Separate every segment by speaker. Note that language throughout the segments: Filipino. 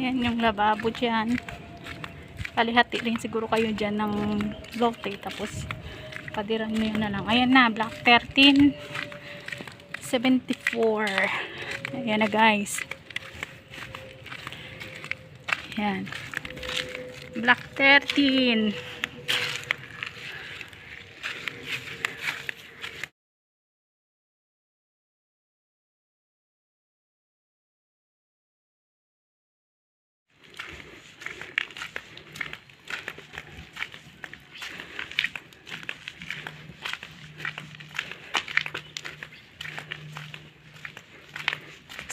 Speaker 1: Ayan yung lababo dyan. Kalihati rin siguro kayo dyan ng lote. Tapos padiran nyo na lang. Ayan na, Black 1374. Ayan na guys. Ayan. Black 13.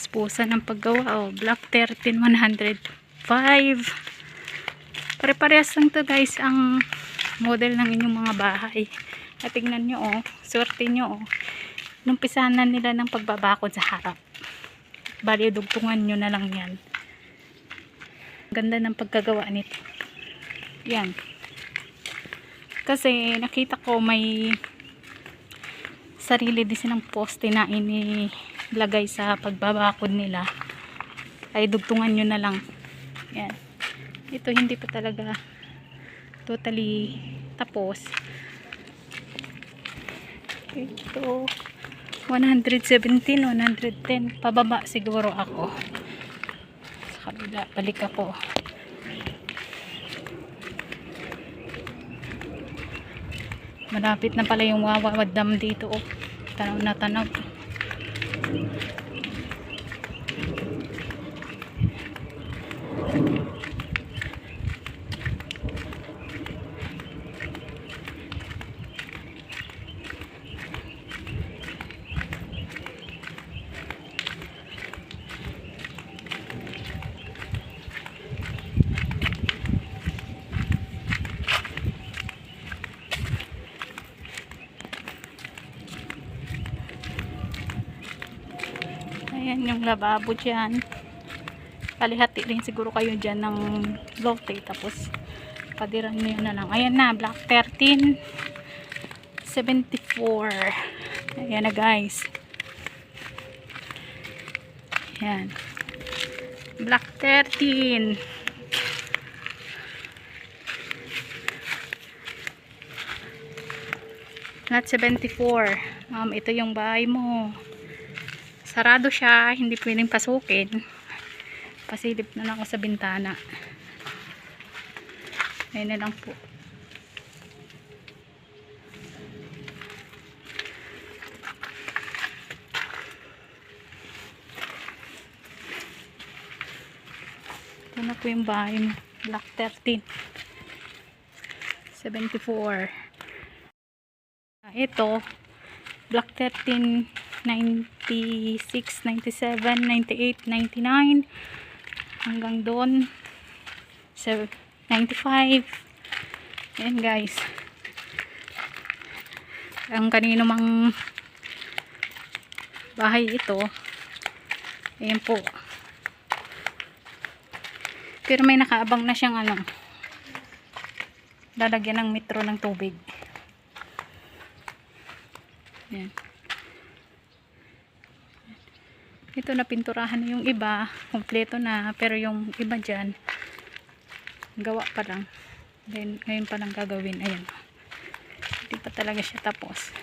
Speaker 1: Pusa ng paggawa. Black 13105. Pare-parehas lang to guys ang model ng inyong mga bahay. At tingnan nyo swerte nyo nung pisahan nila ng pagbabakod sa harap. Bali dugtungan nyo na lang yan. Ganda ng pagkagawa nito. Yan. Kasi nakita ko may sarili din silang poste na inilagay sa pagbabakod nila. Ay dugtungan nyo na lang. Yan. Ito hindi pa talaga totally tapos. Ito 117, 110 pababa siguro ako. Sa kabila balik ako. Malapit na pala yung Wawa Dam dito. Tanaw na tanaw. Ayan yung lababo dyan. Kalihati rin siguro kayo dyan ng lote. Tapos padiran nyo na lang. Ayan na, Black 1374. Ayan na guys. Ayan. Black 13. Not 74. Ito yung bahay mo. Sarado siya, hindi pwedeng pasukin. Pasilip na lang ako sa bintana. Ayun na lang po. Ito na po yung bahay mo. Black 13 74. Ito Black 13 96, 97, 98, 99 hanggang doon 95. Ayan guys, ang kanino mang bahay ito. Ayan po, pero may nakaabang na siyang lalagyan ng metro ng tubig. Ayan. Ito na pinturahan na yung iba, kompleto na, pero yung iba dyan gawa pa lang. Then ngayon pa lang gagawin. Ayan, hindi pa talaga siya tapos.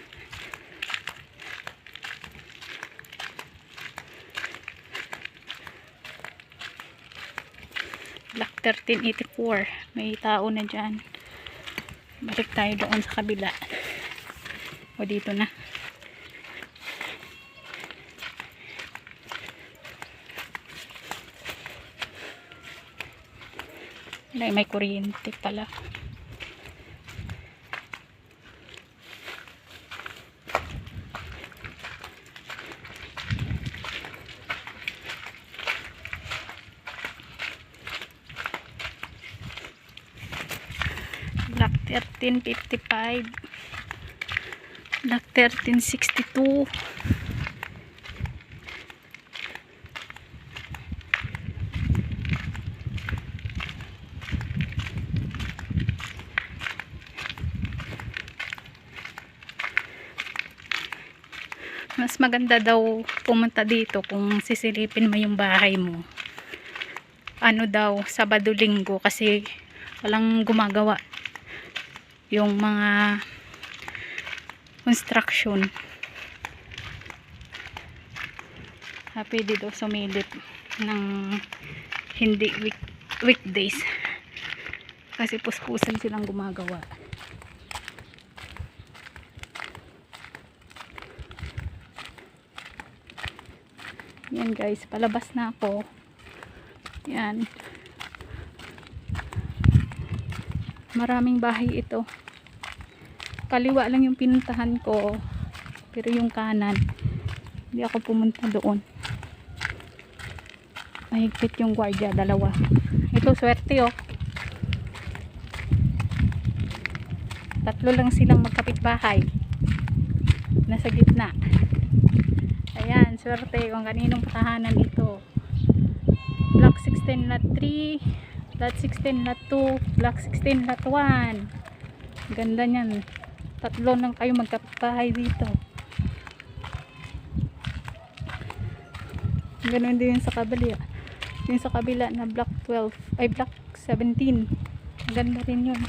Speaker 1: Black 1384, may tao na dyan. Balik tayo doon sa kabila. O dito na. May kuryente pala. Black 1355, Black 1362. Mas maganda daw pumunta dito kung sisilipin mo yung bahay mo. ano daw, Sabado Linggo kasi walang gumagawa yung mga construction. Pwede daw sumilip ng hindi weekdays kasi puspusan silang gumagawa. Yan guys, palabas na ako. Yan, maraming bahay ito. Kaliwa lang yung pinuntahan ko, pero yung kanan hindi ako pumunta doon. Mahigpit yung gwardiya, dalawa. Ito swerte oh, 3 lang silang magkapitbahay nasa gitna. Ayan, swerte kung kaninong tahanan ito. Block 16 lot 3, lot 16 lot 2, block 16 lot 1. Ganda niyan, 3 lang kayo magkapitbahay dito. Ganun din sa kabila. Yung sa kabila na block 12 ay block 17. Ganda rin yun.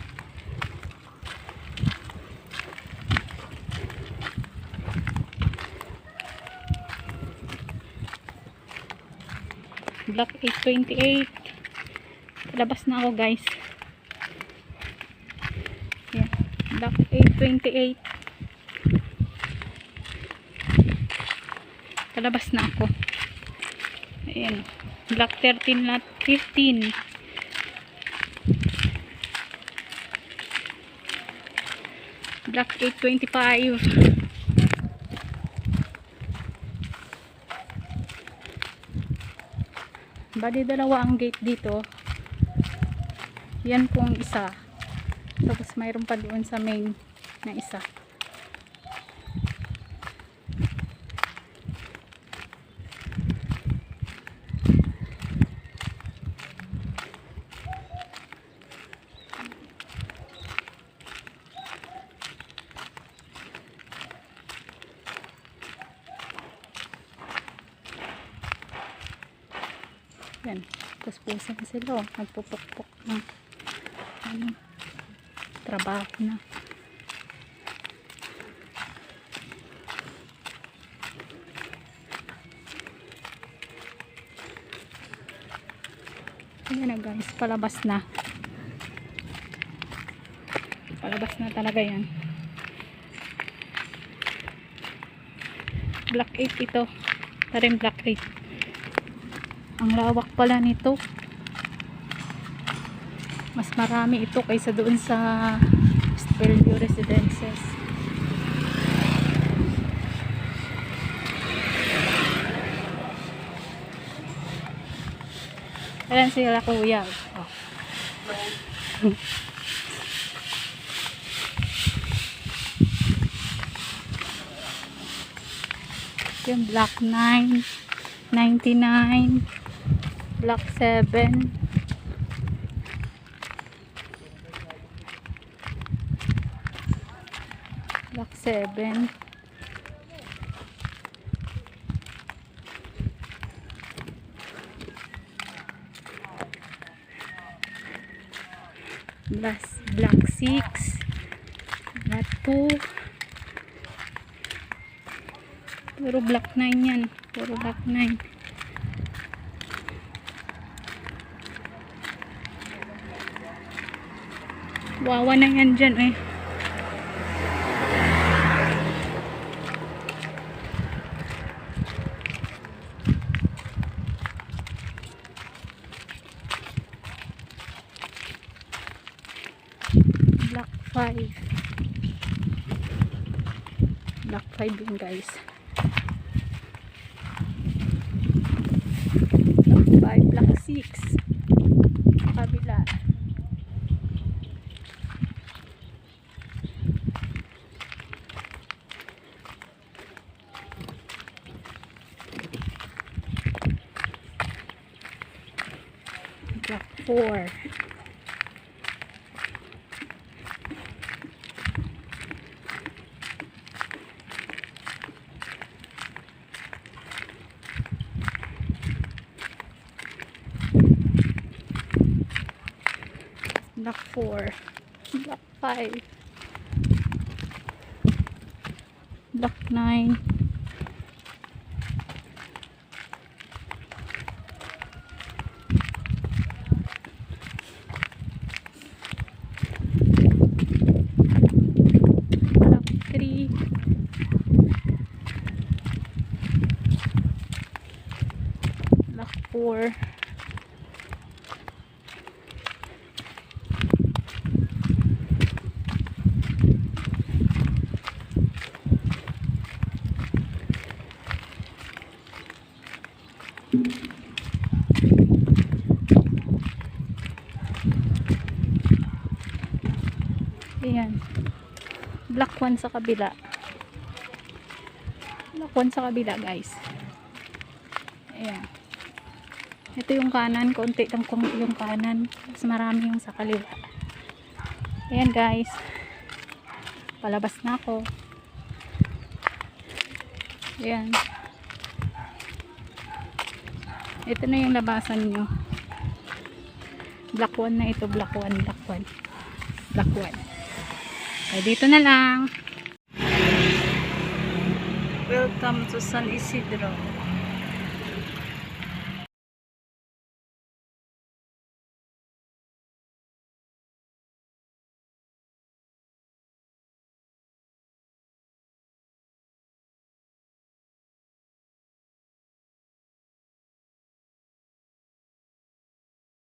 Speaker 1: Block 828. Labas na ako guys. Yeah. Block 828. Palabas na ako. Ayan. Block 13 lot 15. Block 825. Bali dalawa ang gate dito. Yan po ang isa. Tapos mayroon pa doon sa main na isa. Yan, puspusan sila oh. Nagpupukpok ng ano, trabaho na. Ayan na guys, palabas na. Palabas na talaga yan. Block 8 ito. Ito rin block 8. Ang lawak pala nito. Mas marami ito kaysa doon sa Bellevue Residences. Ayan sila kuya. Oh. Yung block 9, 99, block 7, block 7, block 6, block 2, puro block 9 yan, puro block 9. Wawa na yan dyan eh. Block 5. Block 5 yun guys. Block 5, block 6. Kabila. Block 4. Block 4. Block 5. Block 9. Block 3. Block 4. Ayan. Block 1 sa kabila. Block 1 sa kabila, guys. Ayan. Ito yung kanan. Konti lang yung kanan. Mas marami yung sa kaliwa. Ayan, guys. Palabas na ako. Ayan. Ito na yung labasan nyo. Block 1 na ito. Block 1. Block 1. Block 1. Okay, dito na lang. Welcome to San Isidro.